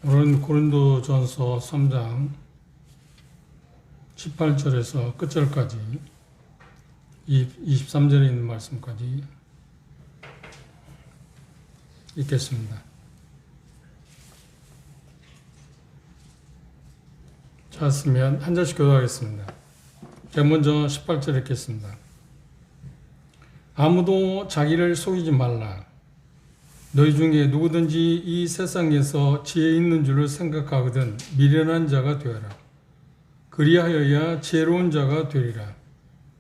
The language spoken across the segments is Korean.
오늘은 고린도전서 3장 18절에서 끝절까지 23절에 있는 말씀까지 읽겠습니다. 찾았으면 한 절씩 교도하겠습니다. 제가 먼저 18절 읽겠습니다. 아무도 자기를 속이지 말라. 너희 중에 누구든지 이 세상에서 지혜 있는 줄을 생각하거든 미련한 자가 되어라. 그리하여야 지혜로운 자가 되리라.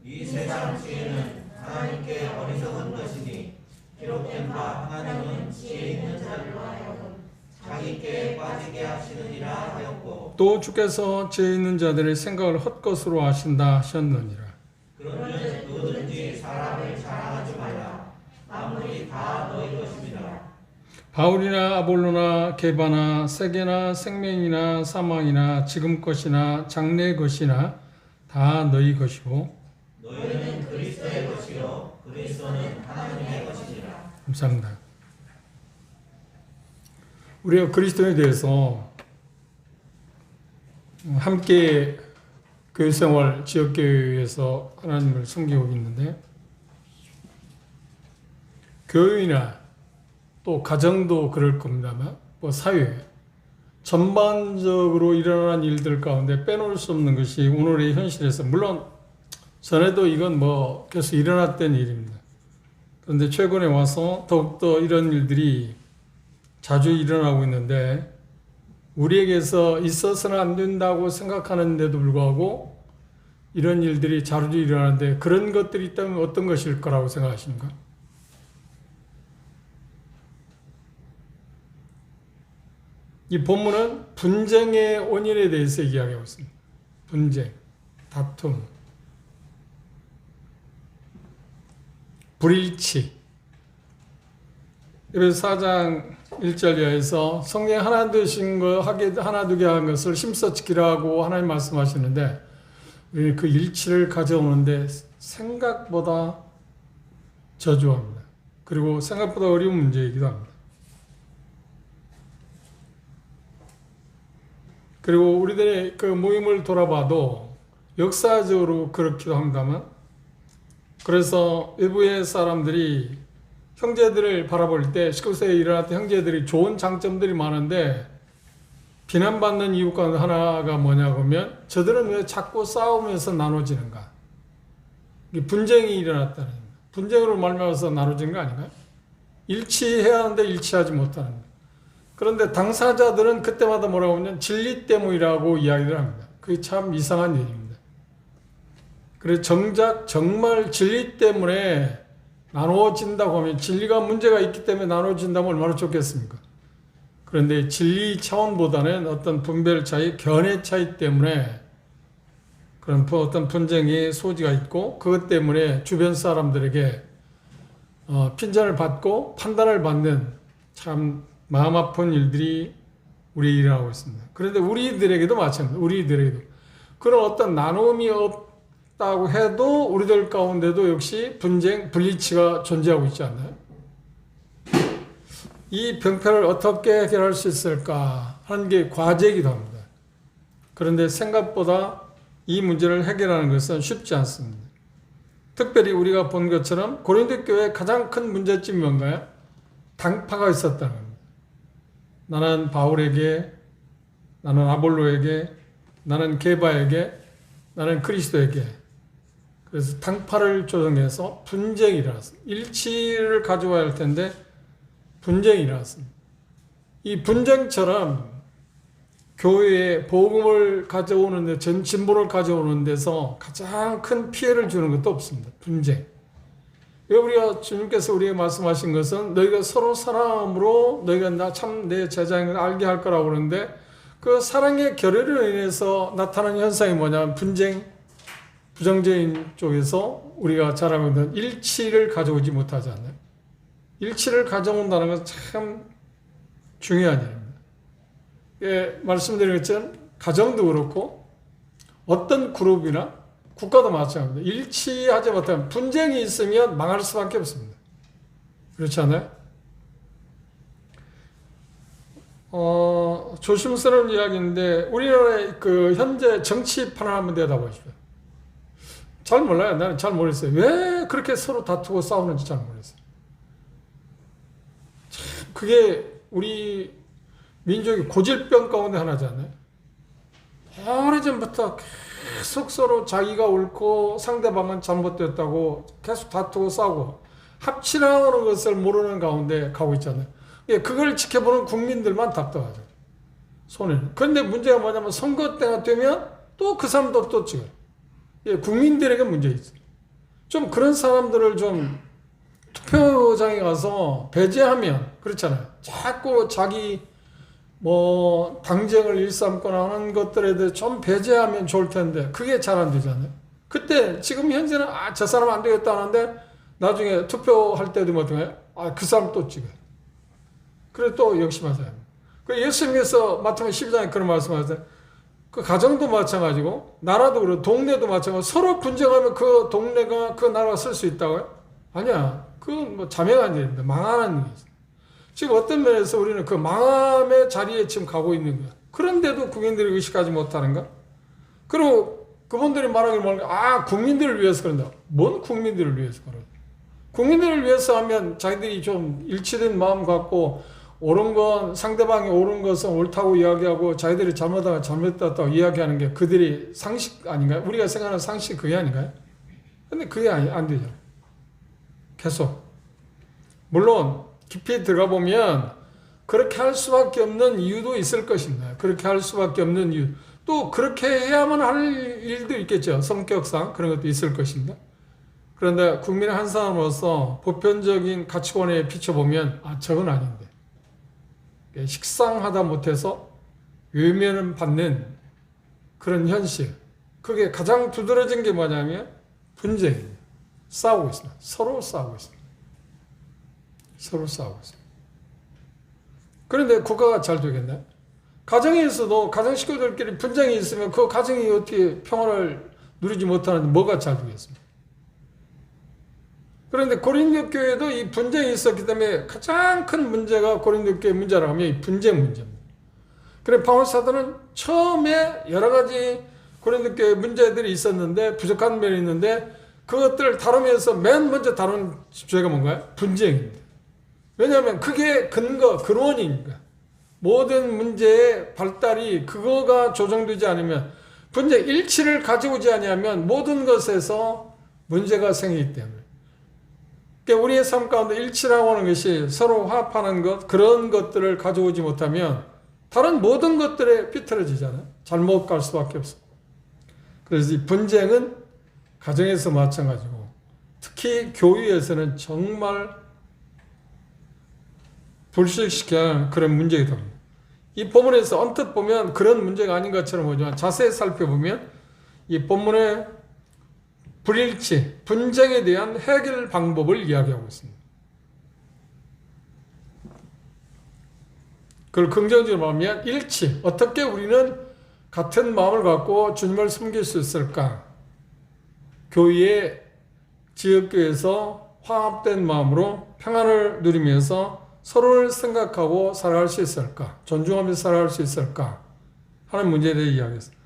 이 세상 지혜는 하나님께 어리석은 것이니 기록된 바 하나님은 지혜 있는 자를 하여금 자기께 빠지게 하시느니라 하였고 또 주께서 지혜 있는 자들의 생각을 헛것으로 하신다 하셨느니라. 그런즉 누구든지 사람을 자랑하지 말라. 만물이 다 너희 것입니다. 바울이나 아볼로나 게바나 세계나 생명이나 사망이나 지금 것이나 장래 것이나 다 너희 것이고 너희는 그리스도의 것이요 그리스도는 하나님의 것이니라. 감사합니다. 우리가 그리스도에 대해서 함께 교회생활 지역교회에서 하나님을 섬기고 있는데 교회나 또 가정도 그럴 겁니다만 뭐 사회 전반적으로 일어나는 일들 가운데 빼놓을 수 없는 것이 오늘의 현실에서 물론 전에도 이건 뭐 계속 일어났던 일입니다. 그런데 최근에 와서 더욱더 이런 일들이 자주 일어나고 있는데 우리에게서 있어서는 안 된다고 생각하는데도 불구하고 이런 일들이 자주 일어나는데 그런 것들이 있다면 어떤 것일 거라고 생각하십니까? 이 본문은 분쟁의 원인에 대해서 이야기하고 있습니다. 분쟁, 다툼, 불일치. 그래서 4장 1절 이하에서 성령 하나 되신 거 하나 두게 한 것을 힘써 지키라고 하나님 말씀하시는데 우리는 그 일치를 가져오는데 생각보다 저조합니다. 그리고 생각보다 어려운 문제이기도 합니다. 그리고 우리들의 그 모임을 돌아봐도 역사적으로 그렇기도 합니다만 그래서 외부의 사람들이 형제들을 바라볼 때 19세기에 일어났던 형제들이 좋은 장점들이 많은데 비난받는 이유 가운데 하나가 뭐냐고 하면 저들은 왜 자꾸 싸우면서 나눠지는가? 분쟁이 일어났다는 겁니다. 분쟁으로 말미암아서 나눠지는 거 아닌가요? 일치해야 하는데 일치하지 못하는 거예요. 그런데 당사자들은 그때마다 뭐라고 하면 진리 때문이라고 이야기를 합니다. 그게 참 이상한 일입니다. 그래서 정말 진리 때문에 나누어진다고 하면 진리가 문제가 있기 때문에 나누어진다면 얼마나 좋겠습니까? 그런데 진리 차원보다는 어떤 분별 차이, 견해 차이 때문에 그런 어떤 분쟁의 소지가 있고 그것 때문에 주변 사람들에게 핀잔을 받고 판단을 받는 참 마음 아픈 일들이 우리에 일어나고 있습니다. 그런데 우리들에게도 마찬가지입니다. 우리들에게도. 그런 어떤 나눔이 없다고 해도 우리들 가운데도 역시 분쟁, 불일치가 존재하고 있지 않나요? 이 병폐를 어떻게 해결할 수 있을까 하는 게 과제이기도 합니다. 그런데 생각보다 이 문제를 해결하는 것은 쉽지 않습니다. 특별히 우리가 본 것처럼 고린도 교회의 가장 큰 문제점이 뭔가요? 당파가 있었다는 겁니다. 나는 바울에게, 나는 아볼로에게, 나는 게바에게, 나는 그리스도에게. 그래서 당파를 조성해서 분쟁이 일어났습니다. 일치를 가져와야 할 텐데 분쟁이 일어났습니다. 이 분쟁처럼 교회에 복음을 가져오는 데, 진보를 가져오는 데서 가장 큰 피해를 주는 것도 없습니다. 분쟁. 우리가 주님께서 우리에게 말씀하신 것은 너희가 서로 사랑함으로 너희가 내 제자인 걸 알게 할 거라고 그러는데 그 사랑의 결여로 인해서 나타나는 현상이 뭐냐면 분쟁, 부정적인 쪽에서 우리가 자라면 일치를 가져오지 못하지 않나요? 일치를 가져온다는 것은 참 중요한 일입니다. 예, 말씀드린 것처럼 가정도 그렇고 어떤 그룹이나 국가도 마찬가지입니다. 일치하지 못하면 분쟁이 있으면 망할 수밖에 없습니다. 그렇지 않아요? 조심스러운 이야기인데 우리나라의 그 현재 정치판을 한번 내다보십시오. 잘 몰라요. 나는 잘 모르겠어요. 왜 그렇게 서로 다투고 싸우는지 잘 모르겠어요. 참 그게 우리 민족의 고질병 가운데 하나지 않나요? 오래전부터 계속 서로 자기가 옳고 상대방은 잘못됐다고 계속 다투고 싸우고 합치라는 것을 모르는 가운데 가고 있잖아요. 예, 그걸 지켜보는 국민들만 답답하죠. 손해는. 그런데 문제가 뭐냐면 선거 때가 되면 또 그 사람도 또 찍어요. 예, 국민들에게 문제 있어요. 좀 그런 사람들을 좀 투표장에 가서 배제하면 그렇잖아요. 자꾸 자기 뭐 당쟁을 일삼거나 하는 것들에 대해 좀 배제하면 좋을 텐데 그게 잘 안 되잖아요. 그때 지금 현재는 저 사람 안 되겠다 하는데 나중에 투표할 때도 어떻게 해요? 그 사람 또 찍어요. 그래 또 역심하세요. 그 예수님께서 마태복음 12장에 그런 말씀하세요. 그 가정도 마찬가지고 나라도 그렇고 동네도 마찬가지고 서로 분쟁하면 그 동네가 그 나라가 쓸 수 있다고요? 아니야. 그건 뭐 자명한 일입니다. 망하는 일이죠. 지금 어떤 면에서 우리는 그 망함의 자리에 지금 가고 있는 거야. 그런데도 국민들이 의식하지 못하는가? 그리고 그분들이 말하기를 뭐랄까? 국민들을 위해서 그런다. 뭔 국민들을 위해서 그런다. 국민들을 위해서 하면 자기들이 좀 일치된 마음 갖고 옳은 건 상대방이 옳은 것은 옳다고 이야기하고 자기들이 잘못하면 잘못됐다고 이야기하는 게 그들이 상식 아닌가요? 우리가 생각하는 상식 그게 아닌가요? 근데 그게 안 되죠. 계속. 물론 깊이 들어가 보면 그렇게 할 수밖에 없는 이유도 있을 것입니다. 그렇게 할 수밖에 없는 이유. 또 그렇게 해야만 할 일도 있겠죠. 성격상 그런 것도 있을 것입니다. 그런데 국민의 한 사람으로서 보편적인 가치관에 비춰보면 저건 아닌데. 식상하다 못해서 외면을 받는 그런 현실. 그게 가장 두드러진 게 뭐냐면 분쟁입니다. 싸우고 있습니다. 서로 싸우고 있습니다. 서로 싸우고 있습니다. 그런데 국가가 잘 되겠나요? 가정에서도 가정 식구들끼리 분쟁이 있으면 그 가정이 어떻게 평화를 누리지 못하는데 뭐가 잘 되겠습니까? 그런데 고린도 교회도 이 분쟁이 있었기 때문에 가장 큰 문제가 고린도 교회 문제라고 하면 이 분쟁 문제입니다. 그래 바울 사도는 처음에 여러 가지 고린도 교회 문제들이 있었는데 부족한 면이 있는데 그것들을 다루면서 맨 먼저 다룬 주제가 뭔가요? 분쟁입니다. 왜냐하면 그게 근원이니까. 모든 문제의 발달이 그거가 조정되지 않으면 분쟁 일치를 가져오지 아니하면 모든 것에서 문제가 생기기 때문에. 우리의 삶 가운데 일치라고 하는 것이 서로 화합하는 것, 그런 것들을 가져오지 못하면 다른 모든 것들에 비틀어지잖아요. 잘못 갈 수밖에 없어. 그래서 이 분쟁은 가정에서 마찬가지고 특히 교회에서는 정말 불식시켜야 하는 그런 문제가 됩니다. 이 본문에서 언뜻 보면 그런 문제가 아닌 것처럼 보지만 자세히 살펴보면 이 본문의 불일치, 분쟁에 대한 해결 방법을 이야기하고 있습니다. 그걸 긍정적으로 말하면 일치, 어떻게 우리는 같은 마음을 갖고 주님을 섬길 수 있을까? 교회의 지역교회에서 화합된 마음으로 평안을 누리면서 서로를 생각하고 살아갈 수 있을까? 존중하면서 살아갈 수 있을까? 하는 문제에 대해 이야기했습니다.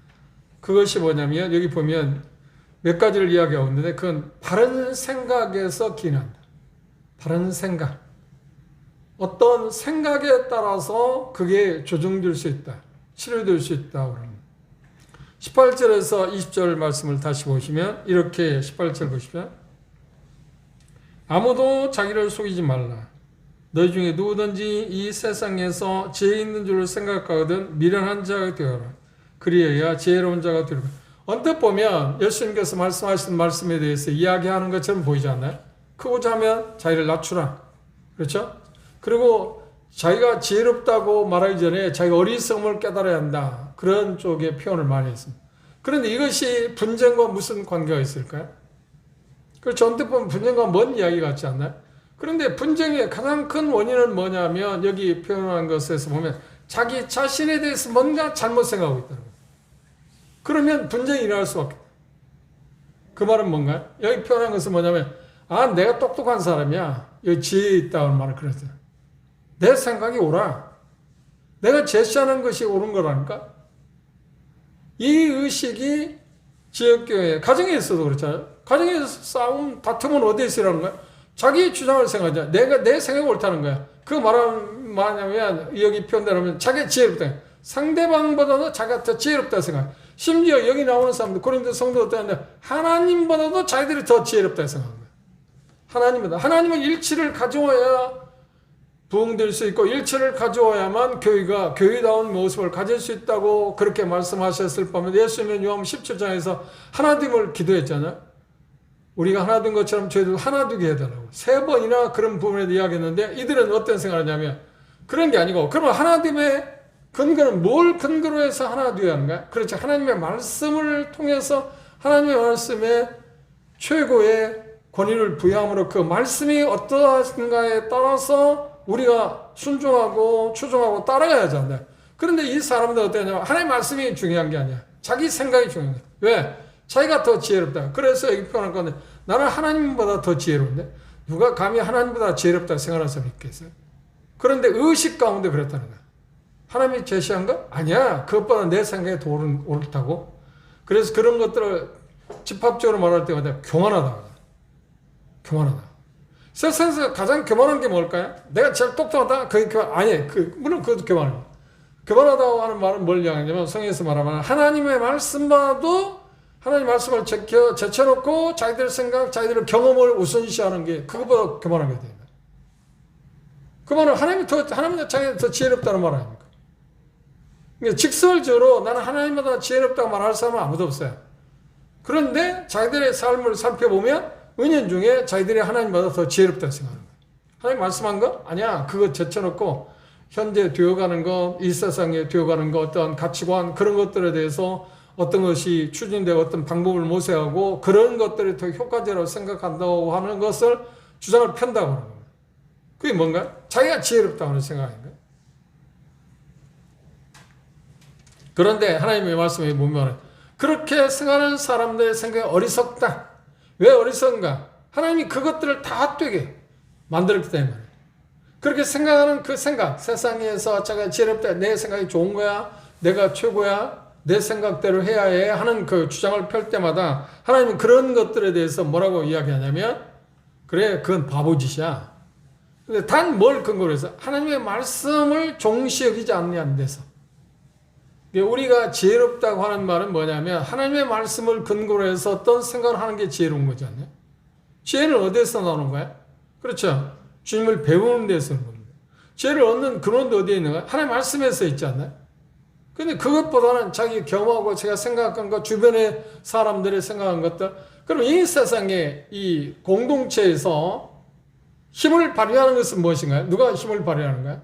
그것이 뭐냐면 여기 보면 몇 가지를 이야기하고 있는데 그건 바른 생각에서 기인한다. 바른 생각. 어떤 생각에 따라서 그게 조정될 수 있다. 치료될 수 있다. 18절에서 20절 말씀을 다시 보시면 이렇게 18절 보시면 아무도 자기를 속이지 말라. 너희 중에 누구든지 이 세상에서 지혜 있는 줄을 생각하거든 미련한 자가 되어라. 그리해야 지혜로운 자가 되리라. 언뜻 보면 예수님께서 말씀하신 말씀에 대해서 이야기하는 것처럼 보이지 않나요? 크고자 하면 자기를 낮추라. 그렇죠? 그리고 자기가 지혜롭다고 말하기 전에 자기가 어리석음을 깨달아야 한다. 그런 쪽의 표현을 많이 했습니다. 그런데 이것이 분쟁과 무슨 관계가 있을까요? 그렇죠. 언뜻 보면 분쟁과 먼 이야기 같지 않나요? 그런데 분쟁의 가장 큰 원인은 뭐냐면 여기 표현한 것에서 보면 자기 자신에 대해서 뭔가 잘못 생각하고 있다는 거예요. 그러면 분쟁이 일어날 수밖에 없어요. 그 말은 뭔가요? 여기 표현한 것은 뭐냐면 내가 똑똑한 사람이야. 여기 지혜 있다는 말을 그랬어요. 내 생각이 옳아. 내가 제시하는 것이 옳은 거라니까. 이 의식이 지역교회, 가정에서도 그렇잖아요. 가정에서 싸움, 다툼은 어디에 있으라는 거야? 자기 주장을 생각하자. 내 생각이 옳다는 거야. 그 말하면, 여기 표현대로 자기가 지혜롭다. 상대방보다도 자기가 더 지혜롭다 생각. 심지어 여기 나오는 사람들, 고린도 성도들 때문에 하나님보다도 자기들이 더 지혜롭다 생각한 거야. 하나님은 일치를 가져와야 부흥될 수 있고, 일치를 가져와야만 교회가 교회다운 모습을 가질 수 있다고 그렇게 말씀하셨을 뿐만 예수님은 요한 17장에서 하나됨을 기도했잖아요. 우리가 하나 된 것처럼 저희도 하나 되게 해달라고 3번이나 그런 부분에 이야기했는데, 이들은 어떤 생각을 하냐면 그런 게 아니고, 그러면 하나됨의 근거는 뭘 근거로 해서 하나 되어야 하는가? 그렇죠. 하나님의 말씀을 통해서 하나님의 말씀에 최고의 권위를 부여함으로 그 말씀이 어떠한가에 따라서 우리가 순종하고 추종하고 따라가야 하잖아요. 그런데 이 사람들 어떠냐면 하나님의 말씀이 중요한 게 아니야. 자기 생각이 중요한 거야. 왜? 자기가 더 지혜롭다. 그래서 여기 표현할 건데, 나는 하나님보다 더 지혜로운데 누가 감히 하나님보다 지혜롭다 생각하는 사람이 있겠어요? 그런데 의식 가운데 그렇다는 거야. 하나님이 제시한 거? 아니야. 그것보다 내 생각이 더 옳다고. 그래서 그런 것들을 집합적으로 말할 때마다 교만하다. 교만하다. 세상에서 가장 교만한 게 뭘까요? 내가 제일 똑똑하다? 그게 교만, 아니, 물론 그것도 교만해요. 교만하다고 하는 말은 뭘 이야기하냐면, 성경에서 말하면 하나님의 말씀과도 하나님 말씀을 제쳐놓고 자기들 생각, 자기들의 경험을 우선시하는 게 그것보다 교만한 게 됩니다. 그 말은 하나님이 자기가 더 지혜롭다는 말 아닙니까? 그러니까 직설적으로 나는 하나님보다 지혜롭다고 말할 사람은 아무도 없어요. 그런데 자기들의 삶을 살펴보면 은연중에 자기들이 하나님보다 더 지혜롭다고 생각하는 거예요. 하나님 말씀한 거? 아니야. 그거 제쳐놓고 현재 되어가는 거, 이 세상에 되어가는 거, 어떤 가치관, 그런 것들에 대해서 어떤 것이 추진되고 어떤 방법을 모색하고 그런 것들이 더 효과적이라고 생각한다고 하는 것을 주장을 편다고 하는 겁니다. 그게 뭔가? 자기가 지혜롭다고 하는 생각인가요? 그런데 하나님의 말씀에 보면 그렇게 생각하는 사람들의 생각이 어리석다. 왜 어리석은가? 하나님이 그것들을 다 되게 만들었기 때문에. 그렇게 생각하는 그 생각, 세상에서 자기가 지혜롭다, 내 생각이 좋은 거야, 내가 최고야, 내 생각대로 해야 해 하는 그 주장을 펼 때마다 하나님은 그런 것들에 대해서 뭐라고 이야기하냐면, 그래, 그건 바보짓이야. 근데 단 뭘 근거로 해서? 하나님의 말씀을 종시 여기지 않는 데서. 우리가 지혜롭다고 하는 말은 뭐냐면 하나님의 말씀을 근거로 해서 어떤 생각을 하는 게 지혜로운 거지 않나요? 지혜는 어디에서 나오는 거야? 그렇죠. 주님을 배우는 데서 오는 겁니다. 지혜를 얻는 근원도 어디에 있는가? 하나님 말씀에서 있지 않나요? 근데 그것보다는 자기 경험하고 제가 생각한 것, 주변의 사람들이 생각한 것들, 그럼 이 세상에 이 공동체에서 힘을 발휘하는 것은 무엇인가요? 누가 힘을 발휘하는 거야?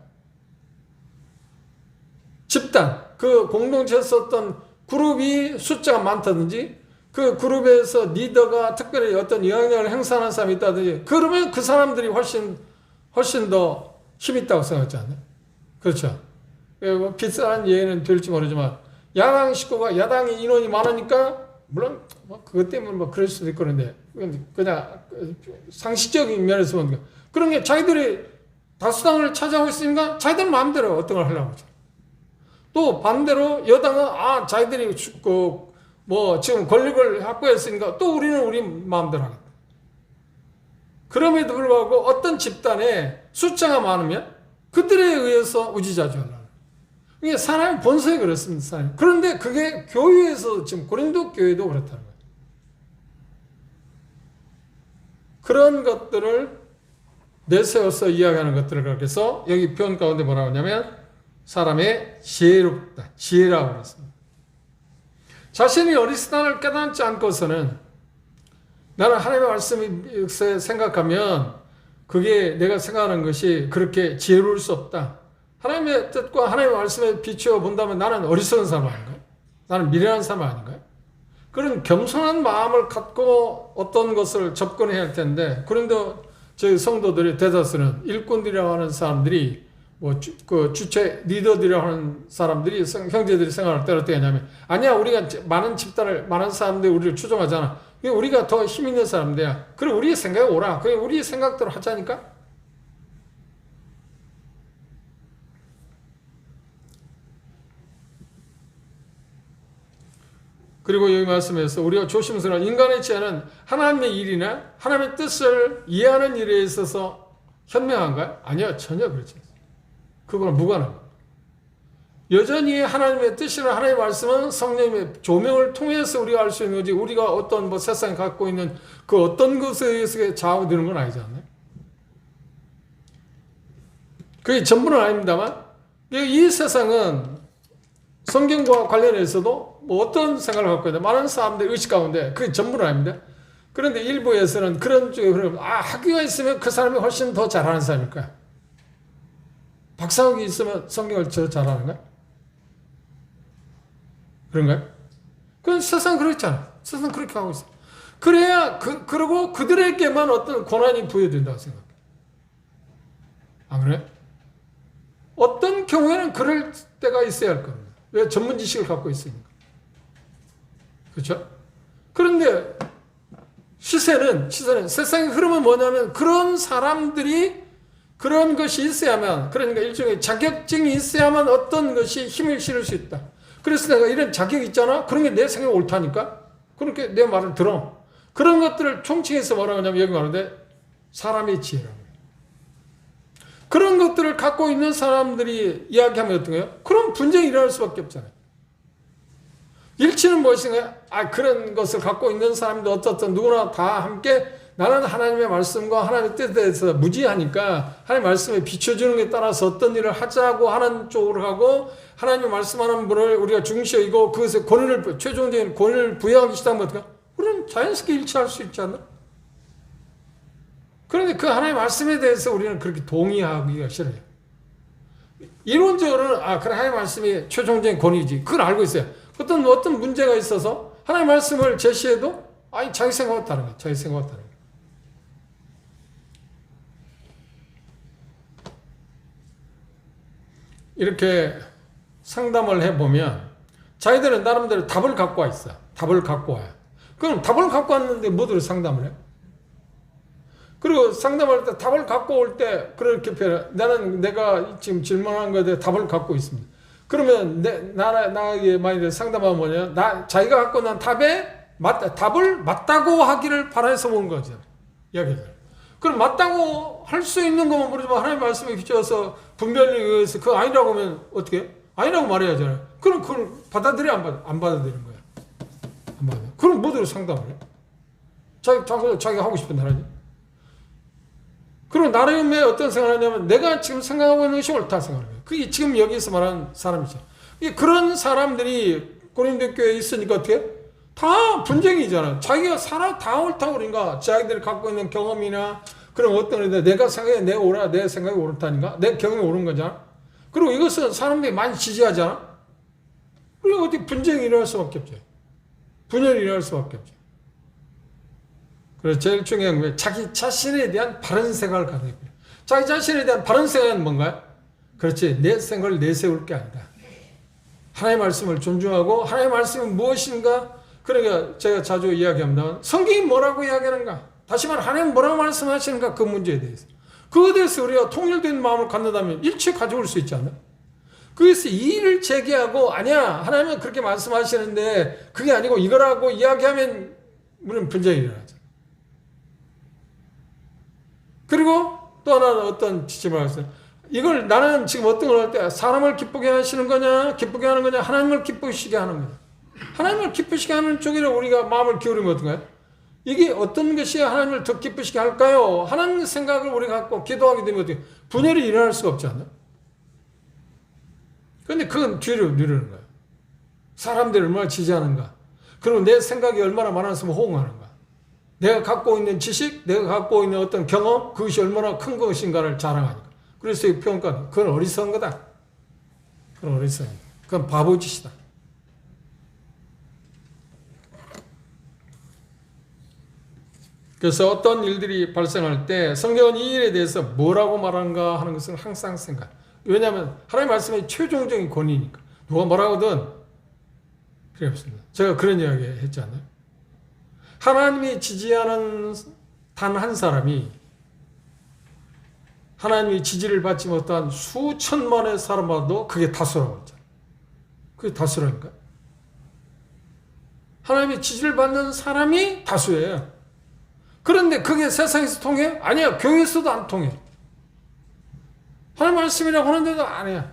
집단, 그 공동체에서 어떤 그룹이 숫자가 많다든지 그 그룹에서 리더가 특별히 어떤 영향력을 행사하는 사람이 있다든지 그러면 그 사람들이 훨씬 더 힘이 있다고 생각하지 않나요? 그렇죠. 비싼 예는 될지 모르지만 야당 식구가 야당의 인원이 많으니까 물론 그것 때문에 그럴 수도 있고 그런데 그냥 상식적인 면에서 보는 거 그런 게 자기들이 다수당을 차지하고 있으니까 자기들 마음대로 어떤 걸 하려고 하죠. 또 반대로 여당은 자기들이 지금 권력을 확보했으니까 또 우리는 우리 마음대로 하겠다. 그럼에도 불구하고 어떤 집단에 숫자가 많으면 그들에 의해서 우지자주하려는. 이게 사람의 본성이 그렇습니다. 사람. 그런데 그게 교회에서 지금 고린도 교회도 그렇다는 거예요. 그런 것들을 내세워서 이야기하는 것들을 그렇게 해서 여기 표현 가운데 뭐라고 하냐면 사람의 지혜롭다. 지혜라고 그랬습니다. 자신이 어리석다를 깨닫지 않고서는 나는 하나님의 말씀을 생각하면 그게 내가 생각하는 것이 그렇게 지혜로울 수 없다. 하나님의 뜻과 하나님의 말씀에 비추어 본다면 나는 어리석은 사람 아닌가요? 나는 미련한 사람 아닌가요? 그런 겸손한 마음을 갖고 어떤 것을 접근해야 할 텐데 그런데 저희 성도들이 대다수는 일꾼들이라고 하는 사람들이 주체 리더들이라고 하는 사람들이 형제들이 생각할 때 어떻게 하냐면 아니야 우리가 많은 사람들이 우리를 추종하잖아. 우리가 더 힘 있는 사람들이야. 그래 우리의 생각이 옳아. 그래 우리의 생각대로 하자니까. 그리고 여기 말씀에서 우리가 조심스러운 인간의 지혜는 하나님의 일이나 하나님의 뜻을 이해하는 일에 있어서 현명한가요? 아니요, 전혀 그렇지 않습니다. 그거는 무관합니다. 여전히 하나님의 뜻이나 하나님의 말씀은 성령의 조명을 통해서 우리가 알 수 있는 거지, 우리가 어떤 세상에 갖고 있는 그 어떤 것에 의해서 좌우되는 건 아니잖아요. 그게 전부는 아닙니다만, 이 세상은 성경과 관련해서도 뭐 어떤 생각을 갖고 있다. 많은 사람들의 의식 가운데 그게 전부는 아닙니다. 그런데 일부에서는 그런 쪽에 학위가 있으면 그 사람이 훨씬 더 잘하는 사람일까요? 박사학위 있으면 성경을 더 잘하는가요? 그런가요? 그건 세상 그렇잖아. 세상 그렇게 하고 있어. 그래야 그리고 그들에게만 어떤 권한이 부여된다고 생각해. 안 그래? 어떤 경우에는 그럴 때가 있어야 할 겁니다. 왜? 전문 지식을 갖고 있으니까. 그렇죠? 그런데 시세는 세상의 흐름은 뭐냐면 그런 사람들이 그런 것이 있어야만, 그러니까 일종의 자격증이 있어야만 어떤 것이 힘을 실을 수 있다. 그래서 내가 이런 자격이 있잖아? 그런 게 내 생각이 옳다니까? 그렇게 내 말을 들어. 그런 것들을 총칭해서 뭐라고 하냐면 여기 말하는데 사람의 지혜라고 해요. 그런 것들을 갖고 있는 사람들이 이야기하면 어떤 거예요? 그럼 분쟁이 일어날 수밖에 없잖아요. 일치는 무엇인가요? 그런 것을 갖고 있는 사람들 어떻든 누구나 다 함께 나는 하나님의 말씀과 하나님의 뜻에 대해서 무지하니까 하나님의 말씀에 비춰주는 것에 따라서 어떤 일을 하자고 하는 쪽으로 가고 하나님의 말씀하는 분을 우리가 중시 여기고 그것에 최종적인 권위를 부여하기 시작하면 어떡해? 우리는 자연스럽게 일치할 수 있지 않나? 그런데 그 하나님의 말씀에 대해서 우리는 그렇게 동의하기가 싫어요. 이론적으로는 그래 하나님의 말씀이 최종적인 권위지. 그걸 알고 있어요. 어떤 문제가 있어서 하나님의 말씀을 제시해도 자기 생각과 다른 거예요. 자기 생각과 다른 거예요. 이렇게 상담을 해보면 자기들은 나름대로 답을 갖고 와 있어. 답을 갖고 와요. 그럼 답을 갖고 왔는데 뭐들을 상담을 해? 그리고 상담할 때 답을 갖고 올 때 그렇게 표현해. 내가 지금 질문한 것에 대해 답을 갖고 있습니다. 그러면 나에게 만약에 상담하면 뭐냐? 자기가 갖고 난 답을 맞다고 하기를 바라서 온 거죠. 이야기들. 그럼 맞다고 할 수 있는 것만 모르지만 하나님의 말씀에 비춰서 분별력에 의해서 그거 아니라고 하면 어떻게 해? 아니라고 말해야잖아요. 그럼 그걸 받아들여 안 받아들이는 거야? 안 받아. 그럼 뭐대로 상담을 해? 자기가 하고 싶은 대로 하지. 그리고 나름의 어떤 생각을 하냐면 내가 지금 생각하고 있는 것이 옳다 생각해요. 그게 지금 여기서 말하는 사람이죠. 그런 사람들이 고린도 교회에 있으니까 어떻게? 다 분쟁이잖아. 자기가 다 옳다고 그러니까 자기들이 갖고 있는 경험이나 그런 어떤 내가 생각해 내 생각이 옳다니까 내 경험이 옳은 거잖아. 그리고 이것은 사람들이 많이 지지하잖아. 그리고 어디 분쟁이 일어날 수밖에 없죠. 분열이 일어날 수밖에 없죠. 그래서 제일 중요한 건 자기 자신에 대한 바른 생각을 가져야 돼요. 자기 자신에 대한 바른 생각은 뭔가요? 그렇지. 내 생각을 내세울 게 아니다. 하나님의 말씀을 존중하고 하나님의 말씀은 무엇인가? 그러니까 제가 자주 이야기합니다. 성경이 뭐라고 이야기하는가? 다시 말해 하나님은 뭐라고 말씀하시는가? 그 문제에 대해서. 그것에 대해서 우리가 통일된 마음을 갖는다면 일체 가져올 수 있지 않나? 그래서 이의를 제기하고 아니야 하나님은 그렇게 말씀하시는데 그게 아니고 이거라고 이야기하면 우리는 분쟁이 일어나죠. 그리고 또 하나는 어떤 지침을 하셨어요. 이걸 나는 지금 어떤 걸 할 때 사람을 기쁘게 하시는 거냐 기쁘게 하는 거냐 하나님을 기쁘시게 하는 거냐. 하나님을 기쁘시게 하는 쪽으로 우리가 마음을 기울이면 어떤가요? 이게 어떤 것이 하나님을 더 기쁘시게 할까요? 하나님 생각을 우리가 갖고 기도하게 되면 어떻게 분열이 일어날 수가 없지 않나? 그런데 그건 뒤로 미루는 거예요. 사람들이 얼마나 지지하는가. 그리고 내 생각이 얼마나 많았으면 호응하는가. 내가 갖고 있는 지식, 내가 갖고 있는 어떤 경험, 그것이 얼마나 큰 것인가를 자랑하니까. 그래서 이 평가, 그건 어리석은 거다. 그건 어리석은 거다. 그건 바보짓이다. 그래서 어떤 일들이 발생할 때 성경은 이 일에 대해서 뭐라고 말하는가 하는 것은 항상 생각. 왜냐하면 하나님의 말씀이 최종적인 권위니까. 누가 뭐라고든 필요 없습니다. 제가 그런 이야기 했잖아요. 하나님이 지지하는 단 한 사람이 하나님이 지지를 받지 못한 수천만의 사람마도 그게 다수라고 했잖아요. 그게 다수라니까. 하나님의 지지를 받는 사람이 다수예요. 그런데 그게 세상에서 통해? 아니야. 교회에서도 안 통해. 하나님 말씀이라고 하는데도 안 해요.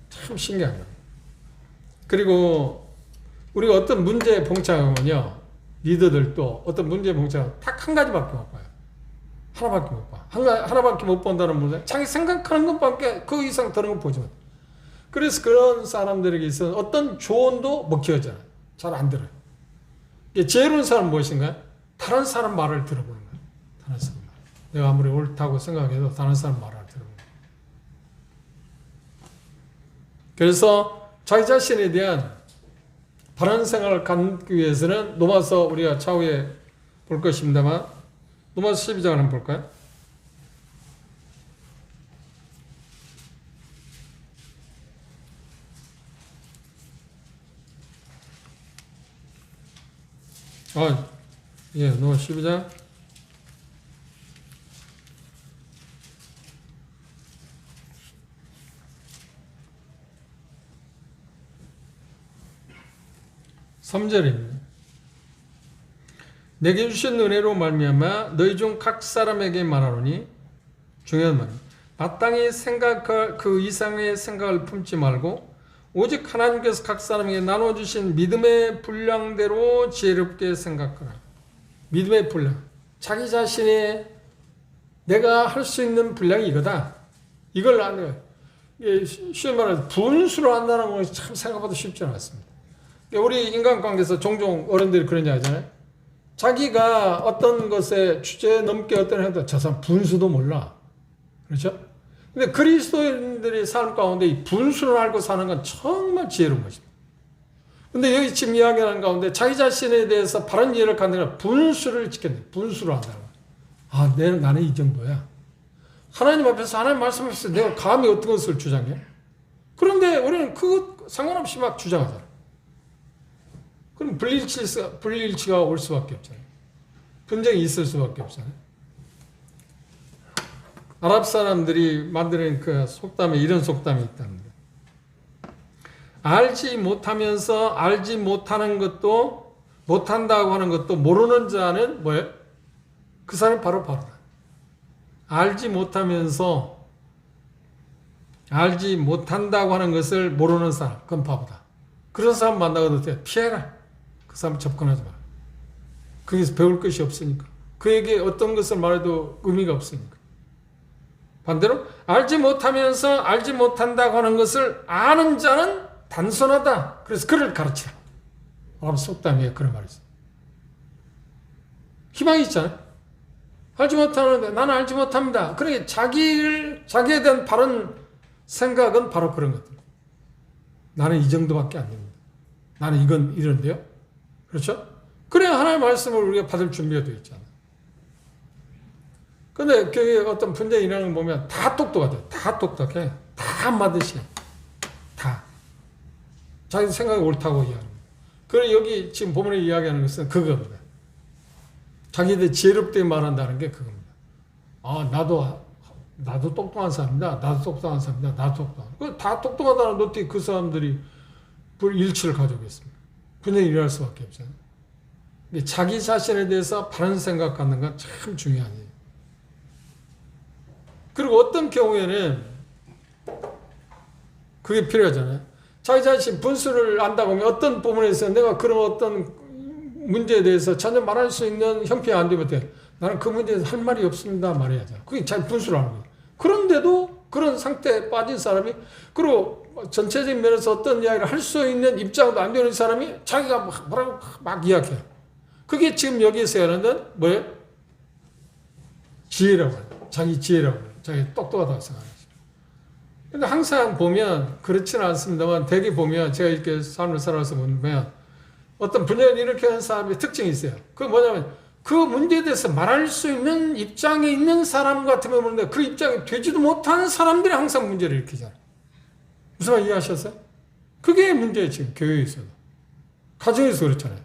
참 신기한 거예요. 그리고 우리가 어떤 문제에 봉착하면요, 리더들도 어떤 문제에 봉착하면 딱 한 가지밖에 못 봐요. 하나밖에 못 봐. 하나밖에 못 본다는 문제. 자기 생각하는 것밖에 그 이상 다른 거 보지 못. 그래서 그런 사람들에게 있어서 어떤 조언도 먹혀지잖아요. 잘 안 들어요. 지혜로운 사람은 무엇인가요? 다른 사람 말을 들어보는 거예요. 다른 사람 말. 내가 아무리 옳다고 생각해도 다른 사람 말을 들어보는 거예요. 그래서 자기 자신에 대한 바른 생각을 갖기 위해서는 로마서 우리가 차후에 볼 것입니다만 로마서 12장을 한번 볼까요? 로마서 12장 3절입니다. 내게 주신 은혜로 말미암아 너희 중 각 사람에게 말하노니, 중요한 말입니다. 마땅히 생각할 그 이상의 생각을 품지 말고 오직 하나님께서 각 사람에게 나눠주신 믿음의 분량대로 지혜롭게 생각하라. 믿음의 분량. 자기 자신의 내가 할 수 있는 분량이 이거다. 이걸 안 해요. 쉬운 말로 분수로 한다는 것이 참 생각보다 쉽지 않았습니다. 우리 인간관계에서 종종 어른들이 그런 얘기 하잖아요. 자기가 어떤 것에 주제에 넘게 어떤 해도 저 사람 분수도 몰라. 그렇죠? 근데 그리스도인들의 삶 가운데 이 분수를 알고 사는 건 정말 지혜로운 것입니다. 근데 여기 지금 이야기하는 가운데 자기 자신에 대해서 바른 이해를 갖는 건 분수를 지켰네. 분수를 한다는 거야. 나는 이 정도야. 하나님 앞에서, 하나님 말씀 앞에서 내가 감히 어떤 것을 주장해? 그런데 우리는 그것 상관없이 막 주장하잖아. 그럼 불일치가 올 수밖에 없잖아요. 분쟁이 있을 수밖에 없잖아요. 아랍 사람들이 만드는 그 속담에 이런 속담이 있답니다. 알지 못하면서 알지 못하는 것도, 못한다고 하는 것도 모르는 자는 뭐예요? 그 사람이 바로 바보다. 알지 못하면서 알지 못한다고 하는 것을 모르는 사람, 그건 바보다. 그런 사람 만나거든 어떻게? 피해라. 그 사람 접근하지 마라. 거기서 배울 것이 없으니까. 그에게 어떤 것을 말해도 의미가 없으니까. 반대로 알지 못하면서 알지 못한다고 하는 것을 아는 자는 단순하다. 그래서 그를 가르치라. 아랍 속담에 그런 말이 있어요. 희망이 있잖아요. 알지 못하는데 나는 알지 못합니다. 그러니까 자기에 대한 바른 생각은 바로 그런 것들. 나는 이 정도밖에 안 됩니다. 나는 이건 이런데요. 그렇죠? 그래야 하나님의 말씀을 우리가 받을 준비가 되어 있잖아요. 근데 교회에 어떤 분쟁이 일어나는 거 보면 다 똑똑하죠. 다 똑똑해. 다 한마디씩. 다. 자기 생각이 옳다고 이야기하는 거예요. 그래 여기 지금 본문에 이야기하는 것은 그겁니다. 자기들 지혜롭게 말한다는 게 그겁니다. 나도 똑똑한 사람이다. 나도 똑똑한 사람이다. 나도 똑똑한. 다 똑똑하다는 어떻게 그 사람들이 불일치를 가지고 있습니다. 분쟁이 일어날 수밖에 없잖아요. 자기 자신에 대해서 바른 생각 갖는 건 참 중요한 일이에요. 그리고 어떤 경우에는 그게 필요하잖아요. 자기 자신 분수를 안다고 하면 어떤 부분에서 내가 그런 어떤 문제에 대해서 전혀 말할 수 있는 형편이 안 되면 돼. 나는 그 문제에서 할 말이 없습니다. 말해야죠. 그게 자기 분수를 하는 거예요. 그런데도 그런 상태에 빠진 사람이, 그리고 전체적인 면에서 어떤 이야기를 할 수 있는 입장도 안 되는 사람이 자기가 뭐라고 막 이야기해요. 그게 지금 여기에서 하는 뭐예요? 지혜라고 해요. 자기 지혜라고 해요. 자기 똑똑하다고 생각하죠. 근데 항상 보면 그렇지는 않습니다만 대개 보면 제가 이렇게 삶을 살아서 보면 어떤 분야를 이렇게 하는 사람의 특징이 있어요. 그게 뭐냐면 그 문제에 대해서 말할 수 있는 입장에 있는 사람 같으면 모르는데 그 입장이 되지도 못하는 사람들이 항상 문제를 일으키잖아요. 무슨 말 이해하셨어요? 그게 문제예요. 지금 교회에 있어도. 가정에서 그렇잖아요.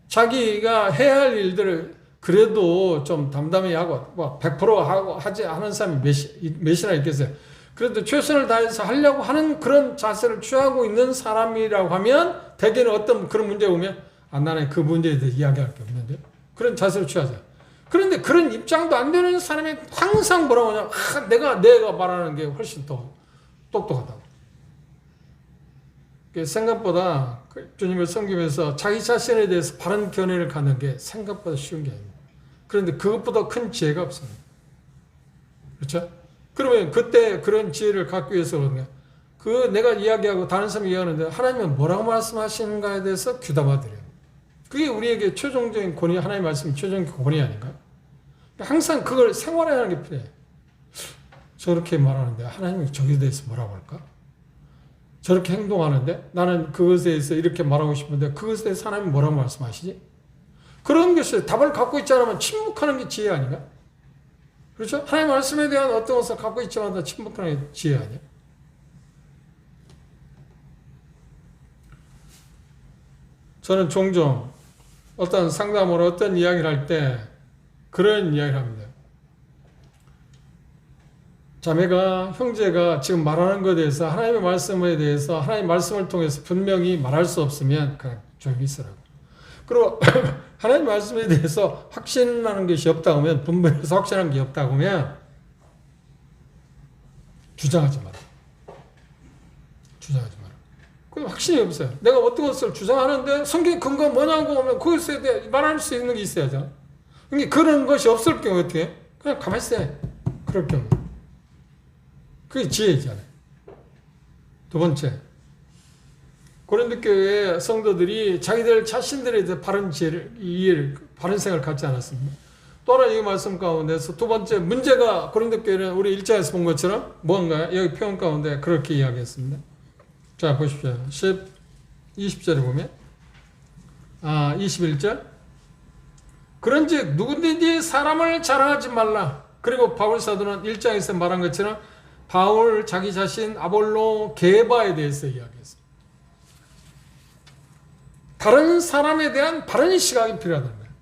자기가 해야 할 일들을 그래도 좀 담담히 하고 100% 하고 하지 않은 사람이 몇이나 있겠어요. 그래도 최선을 다해서 하려고 하는 그런 자세를 취하고 있는 사람이라고 하면 대개는 어떤 그런 문제가 오면 나는 그 문제에 대해서 이야기할 게 없는데 그런 자세를 취하자. 그런데 그런 입장도 안 되는 사람이 항상 뭐라고 하냐, 내가 말하는 게 훨씬 더 똑똑하다고. 생각보다 주님을 섬기면서 자기 자신에 대해서 바른 견해를 갖는 게 생각보다 쉬운 게 아닙니다. 그런데 그것보다 큰 지혜가 없습니다. 그렇죠? 그러면 그때 그런 지혜를 갖기 위해서 그런가? 내가 이야기하고 다른 사람이 이야기하는데 하나님은 뭐라고 말씀하시는가에 대해서 귀담아 드려요. 그게 우리에게 최종적인 권위, 하나님의 말씀이 최종적인 권위 아닌가? 항상 그걸 생활해야 하는 게 필요해. 저렇게 말하는데 하나님이 저기에 대해서 뭐라고 할까? 저렇게 행동하는데 나는 그것에 대해서 이렇게 말하고 싶은데 그것에 대해서 하나님이 뭐라고 말씀하시지? 그런 것이 답을 갖고 있지 않으면 침묵하는 게 지혜 아닌가? 그렇죠? 하나님의 말씀에 대한 어떤 것을 갖고 있지만 다 침묵하는 게 지혜 아니야? 저는 종종 어떤 상담으로 어떤 이야기를 할 때 그런 이야기를 합니다. 자매가, 형제가 지금 말하는 것에 대해서 하나님의 말씀에 대해서 하나님의 말씀을 통해서 분명히 말할 수 없으면 그냥 조용히 있으라고. 그리고 하나님의 말씀에 대해서 확신하는 것이 없다고 하면, 분별해서 확신하는 게 없다고 하면 주장하지 마라. 주장하지 마라. 그 확신이 없어요. 내가 어떤 것을 주장하는데 성경 근거 뭐냐고 하면 그것에 대해 말할 수 있는 게 있어야죠. 그러니까 그런 것이 없을 경우 어떻게 해? 그냥 가만히 있어야 해. 그럴 경우. 그게 지혜잖아요. 두 번째, 고린도 교회 성도들이 자기들 자신들에 대해 바른 지혜를, 이해를, 바른 생각을 갖지 않았습니다. 또 하나 이 말씀 가운데서 두 번째 문제가 고린도 교회는 우리 1장에서 본 것처럼 뭔가요? 여기 표현 가운데 그렇게 이야기했습니다. 자, 보십시오. 20절에 보면 21절 그런즉 누구든지 사람을 자랑하지 말라. 그리고 바울 사도는 1장에서 말한 것처럼 바울 자기 자신 아볼로 게바에 대해서 이야기했어요. 다른 사람에 대한 바른 시각이 필요하다는 거예요.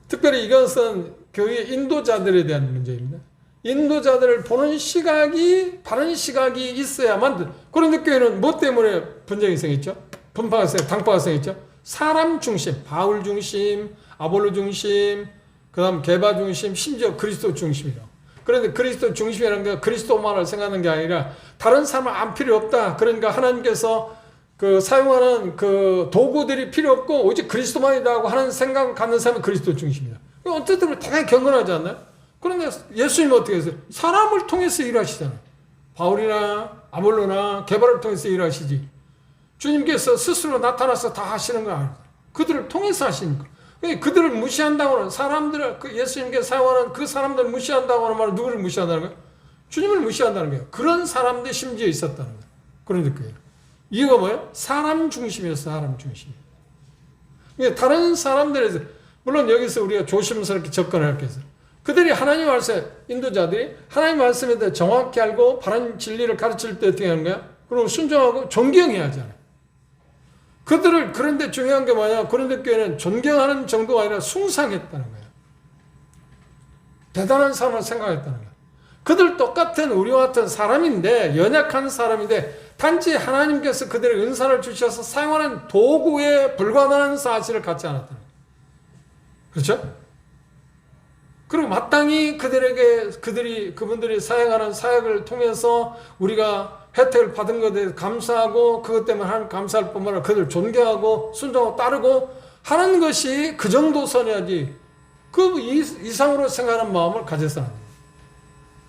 특별히 이것은 교회 인도자들에 대한 문제입니다. 인도자들을 보는 시각이 바른 시각이 있어야만. 그런데 교회는 뭐 때문에 분쟁이 생겼죠? 분파가 당파가 생겼죠? 사람 중심, 바울 중심, 아볼로 중심, 그 다음 게바 중심, 심지어 그리스도 중심이라고. 그런데 그리스도 중심이라는 게 그리스도만을 생각하는 게 아니라 다른 사람은 안 필요 없다. 그러니까 하나님께서 그 사용하는 그 도구들이 필요 없고 오직 그리스도만이라고 하는 생각을 갖는 사람이 그리스도 중심이다. 어쨌든 당연히 경건하지 않나요? 그런데 예수님은 어떻게 했어요? 사람을 통해서 일하시잖아요. 바울이나 아볼로나 게바를 통해서 일하시지. 주님께서 스스로 나타나서 다 하시는 거 아니에요. 그들을 통해서 하시니까. 그들을 무시한다고는 사람들을 예수님께서 사용하는 그 사람들을 무시한다고 하는 말은 누구를 무시한다는 거예요? 주님을 무시한다는 거예요. 그런 사람들이 심지어 있었다는 거예요. 그런데 그예요. 이유가 뭐예요? 사람 중심이었어. 사람 중심. 다른 사람들에서 물론 여기서 우리가 조심스럽게 접근할 게 있어요. 그들이 하나님 말씀, 인도자들이 하나님 말씀에 대해 정확히 알고 바른 진리를 가르칠 때 어떻게 하는 거야? 그리고 순종하고 존경해야 하잖아요. 그들을, 그런데 중요한 게 뭐냐? 고린도 교회는 존경하는 정도가 아니라 숭상했다는 거예요. 대단한 사람을 생각했다는 거예요. 그들 똑같은 우리와 같은 사람인데, 연약한 사람인데, 단지 하나님께서 그들의 은사를 주셔서 사용하는 도구에 불과한 사실을 갖지 않았다는 거예요. 그렇죠? 그리고 마땅히 그분들이 사용하는 사역을 통해서 우리가 혜택을 받은 것에 대해서 감사하고 그것 때문에 하나님 감사할 뿐만 아니라 그들 존경하고 순종하고 따르고 하는 것이 그 정도 선이야지 그 이상으로 생각하는 마음을 가져서는 안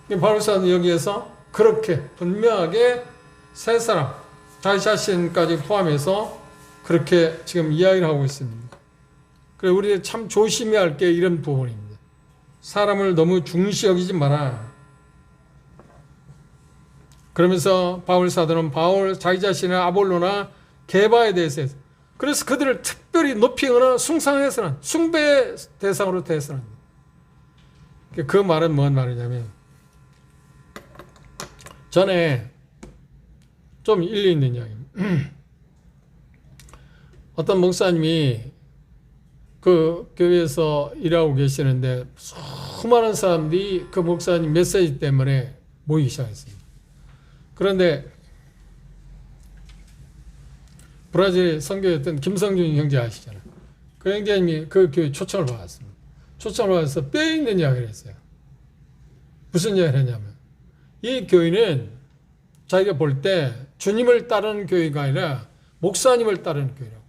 돼요. 바울사는 여기에서 그렇게 분명하게 세 사람, 자기 자신까지 포함해서 그렇게 지금 이야기를 하고 있습니다. 그래서 우리 참 조심해야 할 게 이런 부분입니다. 사람을 너무 중시 여기지 마라. 그러면서 바울 사도는 자기 자신의 아볼로나 게바에 대해서 해서 그래서 그들을 특별히 높이거나 숭상해서는 숭배 대상으로 대해서는 그 말은 뭔 말이냐면 전에 좀 일리 있는 이야기입니다. 어떤 목사님이 그 교회에서 일하고 계시는데 수많은 사람들이 그 목사님 메시지 때문에 모이기 시작했습니다. 그런데 브라질에 선교했던 김성준 형제 아시잖아요. 그 형제님이 그 교회 초청을 받았습니다. 초청을 받아서 뼈 있는 이야기를 했어요. 무슨 이야기를 했냐면 이 교회는 자기가 볼 때 주님을 따르는 교회가 아니라 목사님을 따르는 교회라고.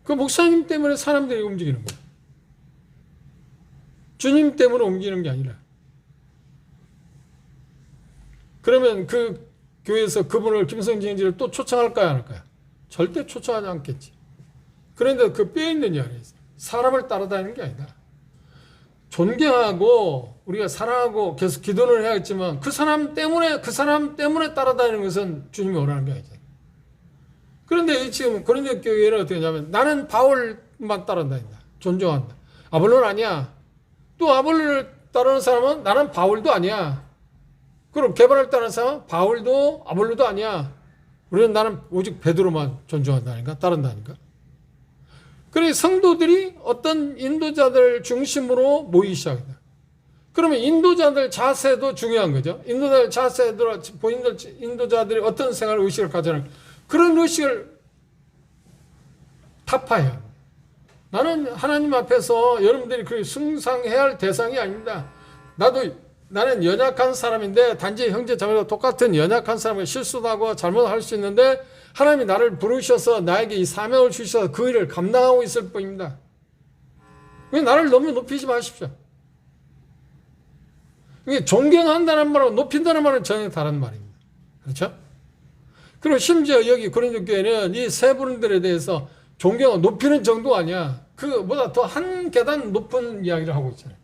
그 목사님 때문에 사람들이 움직이는 거예요. 주님 때문에 움직이는 게 아니라. 그러면 그 교회에서 그분을 김성진 형제를 또 초청할까요, 안 할까요? 절대 초청하지 않겠지. 그런데 그 뼈 있는 이야기가 있어요. 사람을 따라다니는 게 아니다. 존경하고 우리가 사랑하고 계속 기도를 해야겠지만 그 사람 때문에 따라다니는 것은 주님이 원하는 게 아니잖아요. 그런데 지금 고린도 교회는 어떻게 하냐면 나는 바울만 따라다닌다. 존중한다. 아볼로는 아니야. 또 아볼로를 따르는 사람은 나는 바울도 아니야. 그럼 게바를 따르는 사람은 바울도 아볼로도 아니야. 우리는 나는 오직 베드로만 존중한다니까, 따른다니까. 그래 성도들이 어떤 인도자들 중심으로 모이기 시작합니다. 그러면 인도자들 자세도 중요한 거죠. 인도자들 자세도 본인들 인도자들이 어떤 생활 의식을 가져는 그런 의식을 타파해야 합니다. 나는 하나님 앞에서 여러분들이 그 숭상해야 할 대상이 아닙니다. 나는 연약한 사람인데 단지 형제 자매와 똑같은 연약한 사람이 실수도 하고 잘못할 수 있는데 하나님이 나를 부르셔서 나에게 이 사명을 주셔서 그 일을 감당하고 있을 뿐입니다. 나를 너무 높이지 마십시오. 존경한다는 말하고 높인다는 말은 전혀 다른 말입니다. 그렇죠? 그리고 심지어 여기 고린도 교회는 이 세 분들에 대해서 존경하고 높이는 정도가 아니야. 그보다 더 한 계단 높은 이야기를 하고 있잖아요.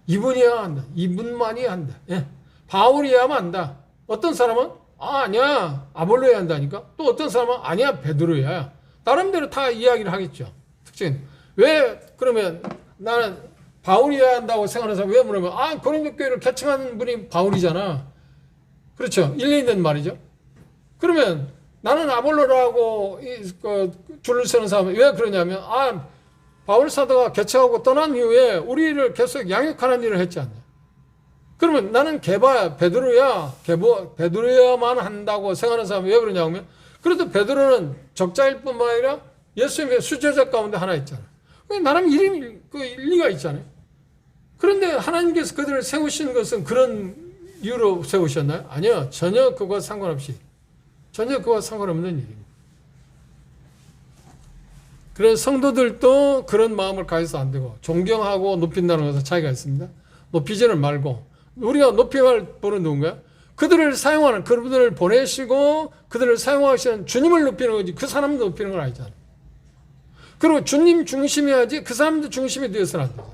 이분이야 한다. 이분만이 한다. 예. 바울이야만 한다. 어떤 사람은 아니야 아볼로야 한다니까. 또 어떤 사람은 아니야 베드로야. 나름대로 다 이야기를 하겠죠. 특징. 왜 그러면 나는 바울이야 한다고 생각하는 사람 왜 물으면 고린도 교회를 개척한 분이 바울이잖아. 그렇죠. 일리 있는 말이죠. 그러면 나는 아볼로라고 줄을 서는 사람은 왜 그러냐면 바울 사도가 개척하고 떠난 이후에 우리를 계속 양육하는 일을 했지 않냐. 그러면 나는 베드로야만 한다고 생각하는 사람이 왜 그러냐면 그래도 베드로는 적자일 뿐만 아니라 예수님의 수제자 가운데 하나 있잖아. 나름 일리가 있잖아요. 그런데 하나님께서 그들을 세우신 것은 그런 이유로 세우셨나요? 아니요. 전혀 그거와 상관없는 일입니다. 그래서 성도들도 그런 마음을 가져서 안 되고 존경하고 높인다는 것은 차이가 있습니다. 높이지는 말고 우리가 높임을 보는 누군가요? 그들을 사용하는 그분들을 보내시고 그들을 사용하시는 주님을 높이는 거지 그 사람도 높이는 건 아니잖아요. 그리고 주님 중심이어야지 그 사람도 중심이 되어서는 안 되죠.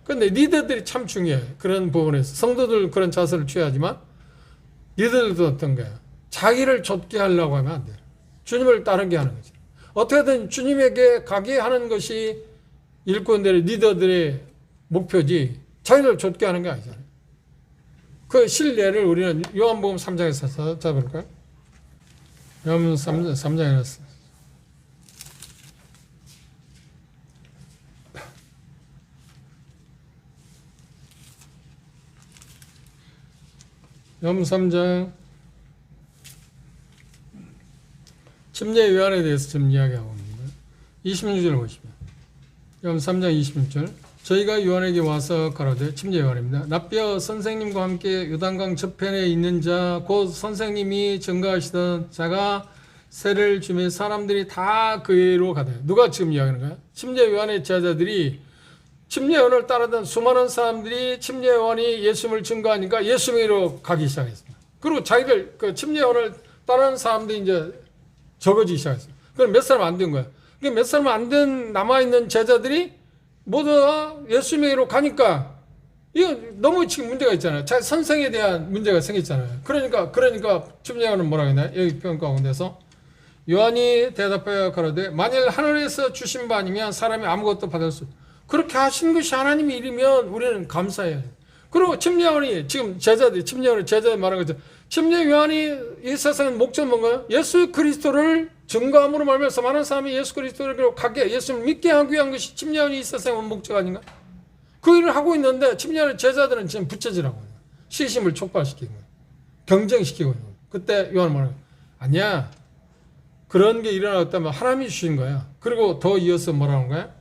그런데 리더들이 참 중요해요. 그런 부분에서 성도들 그런 자세를 취하지만 리더들도 어떤 거예요? 자기를 좇게 하려고 하면 안 돼요. 주님을 따르게 하는 거죠. 어떻게든 주님에게 가게 하는 것이 일꾼들의 리더들의 목표지 자기를 좇게 하는 게 아니잖아요. 그 신뢰를 우리는 요한복음 3장에서 찾아볼까요? 요한복음 3장에서 요한복음 3장 침례 요한에 대해서 좀 이야기하고 있습니다. 26절을 보시면 요한 3장 26절 저희가 요한에게 와서 가로되 침례 요한입니다. 납비어 선생님과 함께 요단강 저편에 있는 자 곧 선생님이 증거하시던 자가 세를 주며 사람들이 다 그에로 가되 누가 지금 이야기하는 거야? 침례 요한의 제자들이 침례 요한을 따르던 수많은 사람들이 침례 요한이 예수님을 증거하니까 예수님으로 가기 시작했습니다. 그리고 자기를 침례 요한을 따르는 사람들이 이제 적어지기 시작했어요. 그럼 몇 사람 안 된 거야. 몇 사람 안 된 남아있는 제자들이 모두 예수님에게로 가니까 이거 너무 지금 문제가 있잖아요. 자기 선생에 대한 문제가 생겼잖아요. 그러니까 침례 요한은 뭐라고 했나요? 여기 표현 가운데서 요한이 대답하여 가로되 만일 하늘에서 주신 바 아니면 사람이 아무것도 받을 수 그렇게 하신 것이 하나님의 일이면 우리는 감사해야 해요. 그리고 침례 요한이 지금 침례 요한이 제자들 말한 것처럼 침례 요한이 이 세상의 목적 뭔가요? 예수 그리스도를 증거함으로 말미암아서 많은 사람이 예수 그리스도를 가게 예수를 믿게 하기 위한 것이 침례 요한이 이 세상의 목적 아닌가? 그 일을 하고 있는데 침례 요한의 제자들은 지금 부처질하고 있는 거예요. 시심을 촉발시키는 거예요. 경쟁시키고 있는 거예요. 그때 요한은 뭐라고? 아니야. 그런 게 일어났다면 하나님이 주신 거야. 그리고 더 이어서 뭐라는 거야?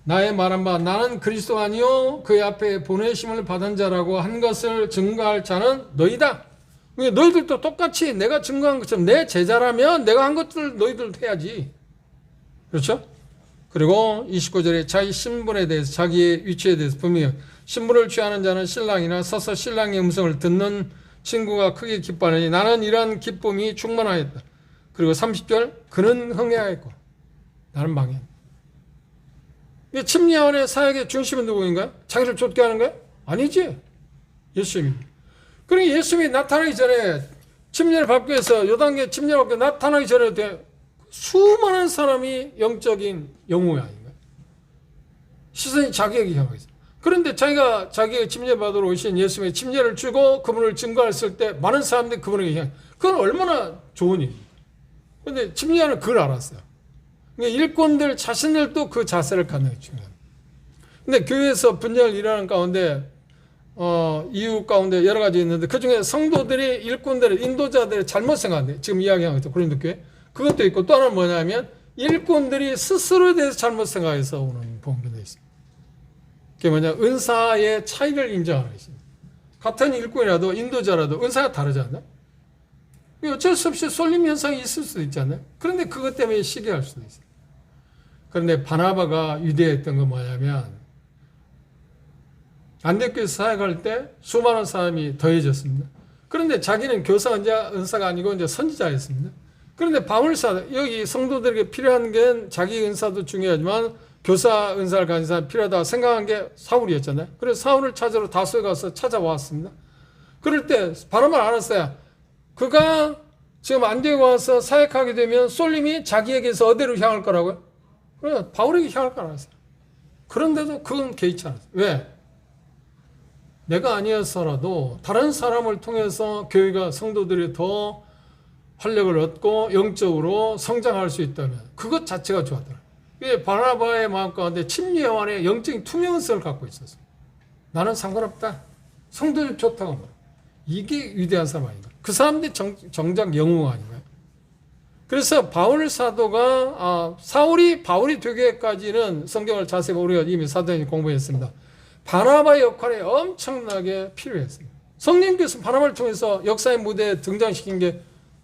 나의 말한 바 나는 그리스도 아니요 그의 앞에 보내심을 받은 자라고 한 것을 증거할 자는 너희다. 너희들도 똑같이 내가 증거한 것처럼 내 제자라면 내가 한 것들 너희들도 해야지. 그렇죠? 그리고 29절에 자기 신분에 대해서 자기의 위치에 대해서 분명히 신분을 취하는 자는 신랑이나 서서 신랑의 음성을 듣는 친구가 크게 기뻐하느니 나는 이러한 기쁨이 충만하였다. 그리고 30절 그는 흥해하였고 나는 망해. 침례원의 사역의 중심은 누구인가요? 자기를 쫓게 하는 거야? 아니지. 예수님입니다. 그러니까 예수님이 나타나기 전에 침례를 받기 위해서 요단계 침례를 받기 나타나기 전에 수많은 사람이 영적인 영웅이 아닌가? 시선이 자기에게 향하고 있어요. 그런데 자기가 자기의 침례 받으러 오신 예수님의 침례를 주고 그분을 증거했을 때 많은 사람들이 그분에게 향해. 그건 얼마나 좋은 일입니까? 그런데 침례하는 그걸 알았어요. 그러니까 일꾼들 자신들도 그 자세를 갖는 게 중요합니다. 근데 교회에서 분열이 일어나는 가운데 이유 가운데 여러 가지 있는데 그 중에 성도들이 일꾼들의 인도자들의 잘못 생각한대. 지금 이야기하는 거죠. 고린도 교회. 그것도 있고 또 하나는 뭐냐면 일꾼들이 스스로에 대해서 잘못 생각해서 오는 본문도 있습니다. 그게 뭐냐 은사의 차이를 인정하는 것입니다. 같은 일꾼이라도 인도자라도 은사가 다르지 않나요? 어쩔 수 없이 쏠림 현상이 있을 수도 있잖아요. 그런데 그것 때문에 시기할 수도 있어요. 그런데 바나바가 위대했던 건 뭐냐면 안디옥교에서 사역할 때 수많은 사람이 더해졌습니다. 그런데 자기는 교사 은사가 아니고 이제 선지자였습니다. 그런데 바울사 여기 성도들에게 필요한 게 자기 은사도 중요하지만 교사 은사를 가진 사람이 필요하다 생각한 게 사울이었잖아요. 그래서 사울을 찾으러 다소에 가서 찾아왔습니다. 그럴 때 바나바는 알았어요. 그가 지금 안디옥에 와서 사역하게 되면 쏠림이 자기에게서 어디로 향할 거라고요? 그래 바울에게 향할 걸 알았어요. 그런데도 그건 개의치 않았어요. 왜? 내가 아니었어라도 다른 사람을 통해서 교회가 성도들이 더 활력을 얻고 영적으로 성장할 수 있다면 그것 자체가 좋았더라고요. 이게 바나바의 마음 가운데 침례요한의 영적인 투명성을 갖고 있었어요. 나는 상관없다. 성도들 좋다고 말해요. 이게 위대한 사람 아닌가? 그 사람들이 정작 영웅 아닌가요? 그래서 바울 사도가 사울이 바울이 되기까지는 성경을 자세히 우리가 이미 사도행전 공부했습니다. 바나바의 역할이 엄청나게 필요했습니다. 성령께서 바나바를 통해서 역사의 무대에 등장시킨 게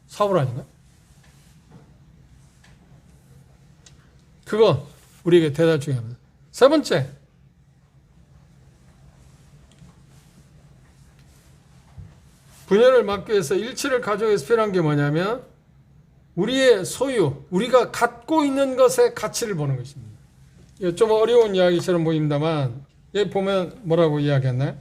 사울 아닌가? 그거 우리에게 대단히 중요합니다. 세 번째, 분열을 막기 위해서 일치를 가져오기 위해서 필요한 게 뭐냐면 우리의 소유, 우리가 갖고 있는 것의 가치를 보는 것입니다. 좀 어려운 이야기처럼 보입니다만 여기 보면 뭐라고 이야기했나요?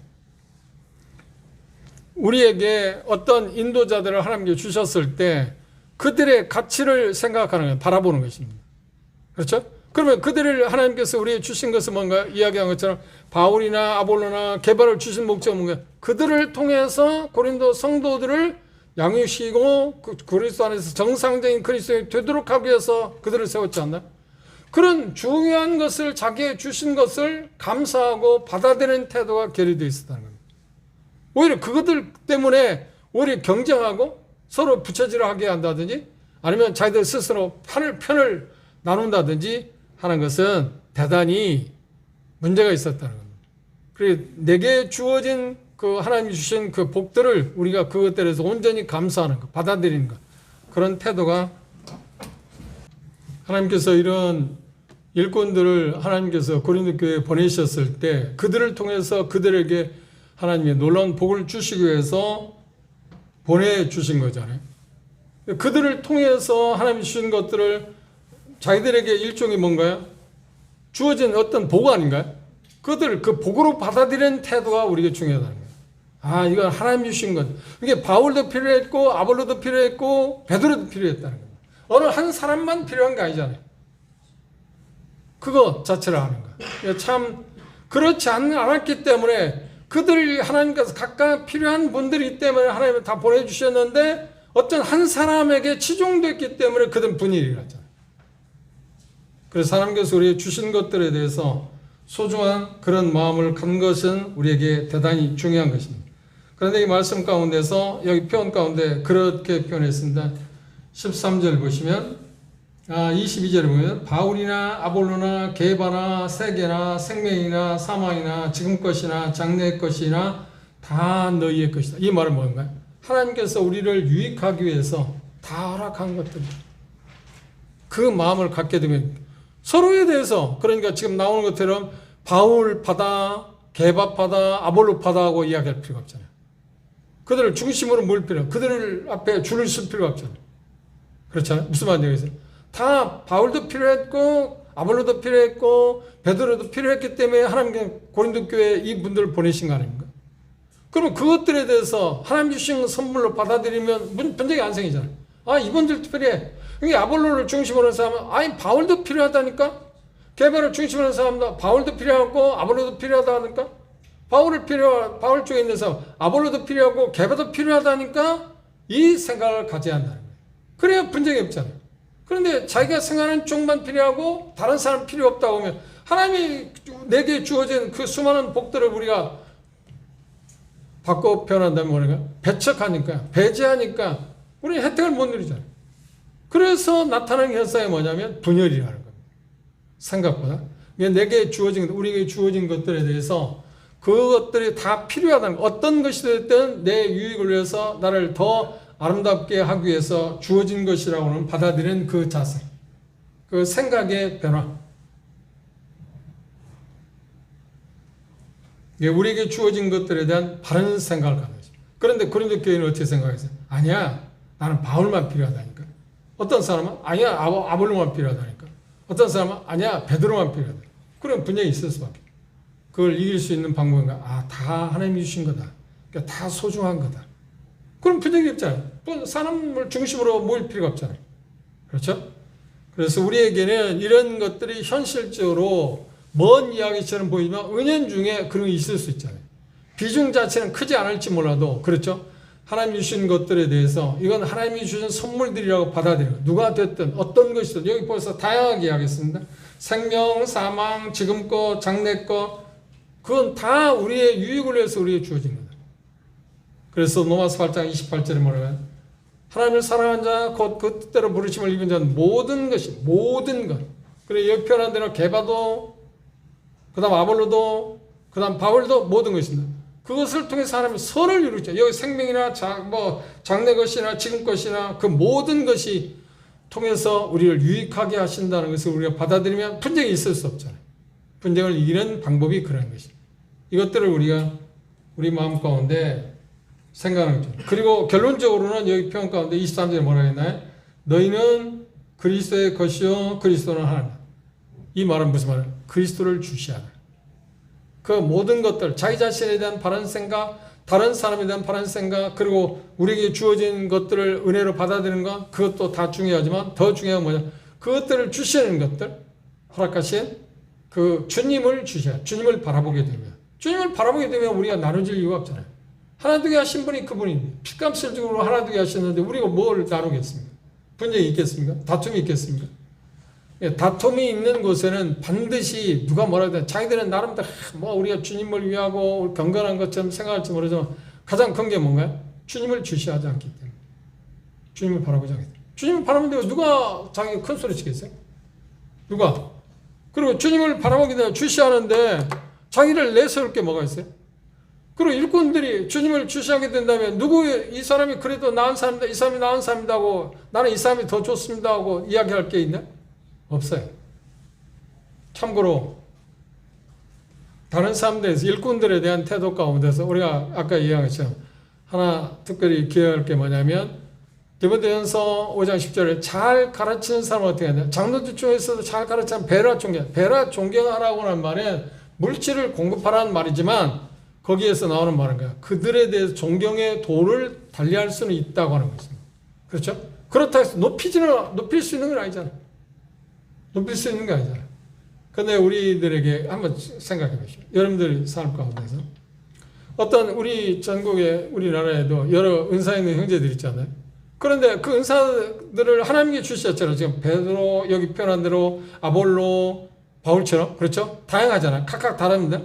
우리에게 어떤 인도자들을 하나님께 주셨을 때 그들의 가치를 생각하는 거예요. 바라보는 것입니다. 그렇죠? 그러면 그들을 하나님께서 우리에게 주신 것은 뭔가 이야기한 것처럼 바울이나 아볼로나 게바를 주신 목적은 뭔가 그들을 통해서 고린도 성도들을 양육시키고 그리스도 안에서 정상적인 그리스도인이 되도록 하기 위해서 그들을 세웠지 않나? 그런 중요한 것을 자기의 주신 것을 감사하고 받아들이는 태도가 결여되어 있었다는 겁니다. 오히려 그것들 때문에 오히려 경쟁하고 서로 부처질하게 한다든지 아니면 자기들 스스로 편을 나눈다든지 하는 것은 대단히 문제가 있었다는 겁니다. 그리고 내게 주어진 그 하나님이 주신 그 복들을 우리가 그것들에서 온전히 감사하는 것, 받아들이는 것, 그런 태도가 하나님께서 이런 일꾼들을 하나님께서 고린도 교회에 보내셨을 때 그들을 통해서 그들에게 하나님의 놀라운 복을 주시기 위해서 보내주신 거잖아요. 그들을 통해서 하나님이 주신 것들을 자기들에게 일종의 뭔가요? 주어진 어떤 복 아닌가요? 그것들을 그 복으로 받아들이는 태도가 우리에게 중요하다는 거예요. 이건 하나님이 주신 것. 이게 바울도 필요했고 아볼로도 필요했고 베드로도 필요했다는 거예요. 어느 한 사람만 필요한 게 아니잖아요. 그거 자체를 아는 거예요. 참 그렇지 않았기 때문에 그들이 하나님께서 각각 필요한 분들이기 때문에 하나님은 다 보내주셨는데 어떤 한 사람에게 치중됐기 때문에 그들은 분열이 일어났잖아요. 그래서 하나님께서 우리에게 주신 것들에 대해서 소중한 그런 마음을 갖는 것은 우리에게 대단히 중요한 것입니다. 그런데 이 말씀 가운데서 여기 표현 가운데 그렇게 표현했습니다. 13절 보시면 22절에 보면 바울이나 아볼로나 게바나 세계나 생명이나 사망이나 지금 것이나 장래 것이나 다 너희의 것이다. 이 말은 뭔가요? 하나님께서 우리를 유익하기 위해서 다 허락한 것들입니다. 그 마음을 갖게 되면 서로에 대해서, 그러니까 지금 나오는 것처럼 바울 받아, 게바 받아, 아볼로 받아 하고 이야기할 필요가 없잖아요. 그들을 중심으로 모을 필요, 그들을 앞에 줄을 쓸 필요가 없잖아요. 그렇잖아요. 무슨 말인지 다 바울도 필요했고 아볼로도 필요했고 베드로도 필요했기 때문에 하나님께 고린도 교회에 이분들을 보내신 거 아닙니까? 그럼 그것들에 대해서 하나님 주신 선물로 받아들이면 분쟁이 안 생기잖아요. 이분들도 필요해. 이게 아볼로를 중심으로 해서 하면 바울도 필요하다니까? 게바를 중심으로 해서 하면 바울도 필요하고 아볼로도 필요하다니까? 바울 쪽에 있는 사람 아볼로도 필요하고 게바도 필요하다니까? 이 생각을 가져야 한다는 거예요. 그래야 분쟁이 없잖아요. 그런데 자기가 생각하는 쪽만 필요하고 다른 사람 필요 없다고 하면 하나님이 내게 주어진 그 수많은 복들을 우리가 바꿔 표현한다면 뭐랄까? 배척하니까, 배제하니까 우리는 혜택을 못 누리잖아요. 그래서 나타나는 현상이 뭐냐면 분열이라는 겁니다. 생각보다. 내게 주어진, 우리에게 주어진 것들에 대해서 그것들이 다 필요하다는 것. 어떤 것이 됐든 내 유익을 위해서 나를 더 아름답게 하기 위해서 주어진 것이라고는 받아들이는 그 자세. 그 생각의 변화. 우리에게 주어진 것들에 대한 바른 생각을 갖는 거죠. 그런데 고린도 교회는 어떻게 생각했어요? 아니야, 나는 바울만 필요하다니까. 어떤 사람은 아니야, 아볼로만 필요하다니까. 어떤 사람은 아니야, 베드로만 필요하다. 그럼 분명히 있을 수밖에. 그걸 이길 수 있는 방법인가? 다 하나님이 주신 거다. 그러니까 다 소중한 거다. 그럼 분쟁이 없잖아요. 또 사람을 중심으로 모일 필요가 없잖아요. 그렇죠? 그래서 우리에게는 이런 것들이 현실적으로 먼 이야기처럼 보이지만 은연중에 그런 게 있을 수 있잖아요. 비중 자체는 크지 않을지 몰라도, 그렇죠? 하나님이 주신 것들에 대해서 이건 하나님이 주신 선물들이라고 받아들여요. 누가 됐든 어떤 것이든 여기 벌써 다양하게 이야기했습니다. 생명, 사망, 지금 것, 장래 것, 그건 다 우리의 유익을 위해서 우리에게 주어진 거다. 그래서 로마서 8장 28절에 뭐라고요? 하나님을 사랑한 자, 곧 그 뜻대로 부르심을 입은 자는 모든 것이, 모든 것. 그리고 여기 표현한 대로 게바도, 그 다음 아볼로도, 그 다음 바울도 모든 것입니다. 그것을 통해서 하나님이 선을 이루죠. 여기 생명이나 장래 것이나 지금 것이나 그 모든 것이 통해서 우리를 유익하게 하신다는 것을 우리가 받아들이면 분쟁이 있을 수 없잖아요. 분쟁을 이기는 방법이 그런 것입니다. 이것들을 우리가 우리 마음 가운데 생각하는 거죠. 그리고 결론적으로는 여기 표현 가운데 23절에 뭐라 했나요? 너희는 그리스도의 것이요 그리스도는 하나님. 이 말은 무슨 말이에요? 그리스도를 주시하라. 그 모든 것들, 자기 자신에 대한 바른 생각, 다른 사람에 대한 바른 생각, 그리고 우리에게 주어진 것들을 은혜로 받아들이는 것, 그것도 다 중요하지만 더 중요한 건 뭐냐? 그것들을 주시는 것들, 허락하신 그 주님을 주셔야, 주님을 바라보게 되면, 주님을 바라보게 되면 우리가 나눠질 이유가 없잖아요. 하나 되게 하신 분이 그분인데, 피감실적으로 하나 되게 하셨는데 우리가 뭘 나누겠습니까? 분쟁이 있겠습니까? 다툼이 있겠습니까? 다툼이 있는 곳에는 반드시 누가 뭐라 해도 자기들은 나름대로 우리가 주님을 위하고 경건한 것처럼 생각할지 모르지만 가장 큰 게 뭔가요? 주님을 주시하지 않기 때문에. 주님을 바라보지 않기 때문에. 주님을 바라보는데 누가 자기가 큰 소리 치겠어요? 누가? 그리고 주님을 바라보게 되면 주시하는데 자기를 내세울 게 뭐가 있어요? 그리고 일꾼들이 주님을 주시하게 된다면 이 사람이 그래도 나은 사람이다, 이 사람이 나은 사람이다 하고 나는 이 사람이 더 좋습니다 하고 이야기할 게 있나? 없어요. 참고로 다른 사람들에서 일꾼들에 대한 태도 가운데서 우리가 아까 이야기했죠. 하나 특별히 기억할 게 뭐냐면 디모데전서 5장 10절에 잘 가르치는 사람은 어떻게 하냐? 장로들 중에서도 잘 가르치는 베라 존경하라고 하는 말은 물질을 공급하라는 말이지만 거기에서 나오는 말은 거야. 그들에 대해서 존경의 도를 달리할 수는 있다고 하는 것입니다. 그렇죠? 그렇다고 해서 높일 수 있는 건 아니잖아. 높일 수 있는 게 아니잖아요. 근데 우리들에게 한번 생각해 보시죠. 여러분들 삶 가운데서 어떤 우리 전국에 우리나라에도 여러 은사 있는 형제들 있잖아요. 그런데 그 은사들을 하나님께 주셨잖아요. 지금 베드로 여기 표현한 대로 아볼로 바울처럼 그렇죠? 다양하잖아요. 각각 다릅니다.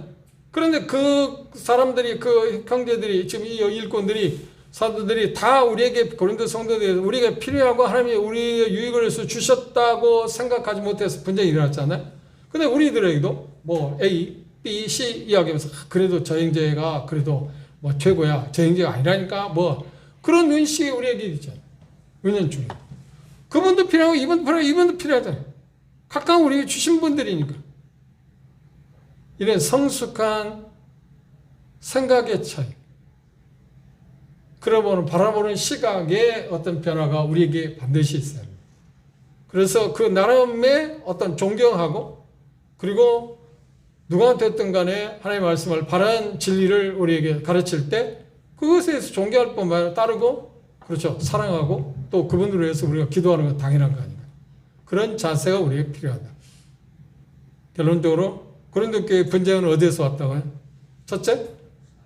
그런데 그 사람들이, 그 형제들이, 지금 이 일꾼들이, 사도들이 다 우리에게, 고린도 성도들이 우리에게 필요하고 하나님이 우리의 유익을 위해서 주셨다고 생각하지 못해서 분쟁이 일어났잖아요. 근데 우리들에게도 뭐 A, B, C 이야기하면서 그래도 저 형제가 그래도 뭐 최고야. 저 형제가 아니라니까 뭐 그런 의식이 우리에게 있잖아요. 은연중에. 그분도 필요하고 이분도 필요하고 이분도 필요하잖아요. 각각 우리에게 주신 분들이니까. 이런 성숙한 생각의 차이. 그러면 바라보는 시각의 어떤 변화가 우리에게 반드시 있어요. 그래서 그 나름의 어떤 존경하고 그리고 누가 됐든 간에 하나님의 말씀을 바른 진리를 우리에게 가르칠 때 그것에 대해서 존경할 뿐만 아니라 따르고 그렇죠. 사랑하고 또 그분들을 위해서 우리가 기도하는 건 당연한 거 아닌가. 그런 자세가 우리에게 필요하다. 결론적으로 고린도 교회 분쟁은 어디에서 왔다고요? 첫째,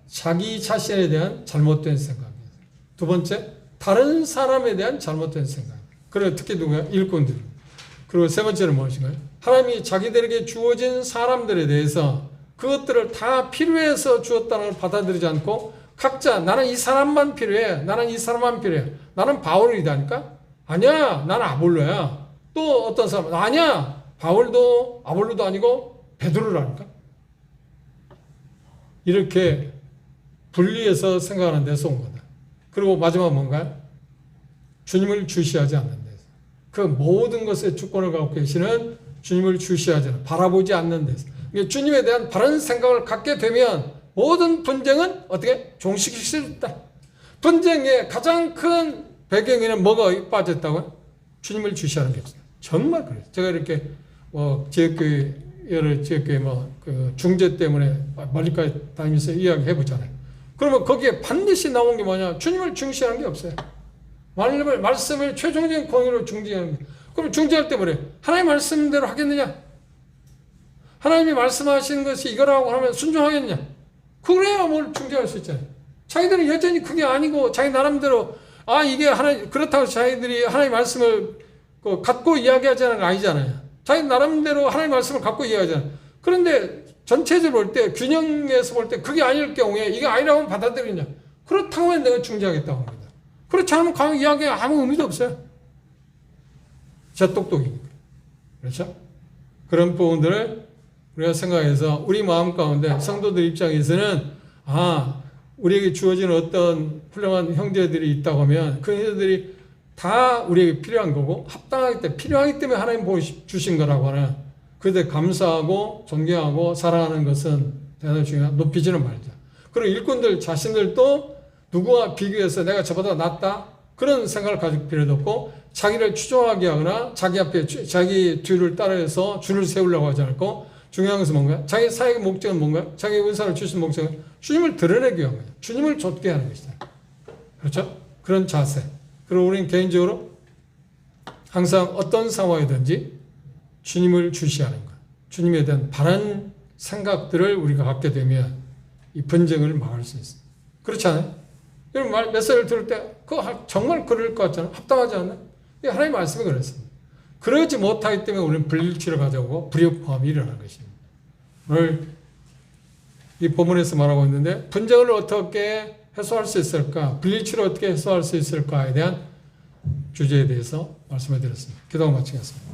자기 자신에 대한 잘못된 생각. 두 번째, 다른 사람에 대한 잘못된 생각. 그리고 특히 누구야? 일꾼들. 그리고 세 번째는 무엇인가요? 하나님이 자기들에게 주어진 사람들에 대해서 그것들을 다 필요해서 주었다는 걸 받아들이지 않고 각자 나는 이 사람만 필요해. 나는 이 사람만 필요해. 나는 바울이다니까? 아니야. 나는 아볼로야. 또 어떤 사람? 아니야. 바울도 아볼로도 아니고 베드로라니까? 이렇게 분리해서 생각하는 데서 온 거다. 그리고 마지막 뭔가요? 주님을 주시하지 않는 데서. 그 모든 것의 주권을 갖고 계시는 주님을 주시하지 않는, 바라보지 않는 데서. 주님에 대한 바른 생각을 갖게 되면 모든 분쟁은 어떻게? 종식시킬 수 있다. 분쟁의 가장 큰 배경에는 뭐가 빠졌다고요? 주님을 주시하는 게 없어요. 정말 그래요. 제가 이렇게 지역교회, 여러 지역교회 그 중재 때문에 멀리까지 다니면서 이야기해 보잖아요. 그러면 거기에 반드시 나온 게 뭐냐? 주님을 중시하는 게 없어요. 말씀을 최종적인 공의로 중지하는 게. 그럼 중지할 때 뭐래? 하나님 말씀대로 하겠느냐? 하나님이 말씀하시는 것이 이거라고 하면 순종하겠느냐? 그래야 뭘 중지할 수 있잖아요. 자기들은 여전히 그게 아니고 자기 나름대로 이게 하나님 그렇다고 자기들이 하나님 말씀을 갖고 이야기하자는 거 아니잖아요. 자기 나름대로 하나님 말씀을 갖고 이야기하잖아요. 그런데 전체적으로 볼 때, 균형에서 볼 때 그게 아닐 경우에 이게 아니라고 받아들이냐? 그렇다고 하면 내가 중지하겠다고 합니다. 그렇지 않으면 강하게 이야기에 아무 의미도 없어요. 제 똑똑이니까. 그렇죠? 그런 부분들을 우리가 생각해서 우리 마음 가운데 성도들 입장에서는 우리에게 주어진 어떤 훌륭한 형제들이 있다고 하면 그 형제들이 다 우리에게 필요한 거고 필요하기 때문에 하나님 주신 거라고 하는 그때 감사하고 존경하고 사랑하는 것은 대단히 중요하다. 높이지는 말자. 그리고 일꾼들 자신들도 누구와 비교해서 내가 저보다 낫다 그런 생각을 가질 필요도 없고 자기를 추종하게 하거나 자기 앞에 자기 뒤를 따라해서 줄을 세우려고 하지 않고 중요한 것은 뭔가요? 자기 사역의 목적은 뭔가요? 자기 은사를 주신 목적은 주님을 드러내기 위한 거예요. 주님을 좇게 하는 것이다. 그렇죠? 그런 자세. 그리고 우리는 개인적으로 항상 어떤 상황이든지 주님을 주시하는 것. 주님에 대한 바른 생각들을 우리가 갖게 되면 이 분쟁을 막을 수 있습니다. 그렇지 않아요? 여러분 메시지를 들을 때 그거 정말 그럴 것 같잖아요. 합당하지 않나요? 하나님의 말씀이 그랬습니다. 그러지 못하기 때문에 우리는 불일치를 가져오고 불협화음이 일어나는 것입니다. 오늘 이 본문에서 말하고 있는데 분쟁을 어떻게 해소할 수 있을까? 불일치를 어떻게 해소할 수 있을까에 대한 주제에 대해서 말씀을 드렸습니다. 기도하고 마치겠습니다.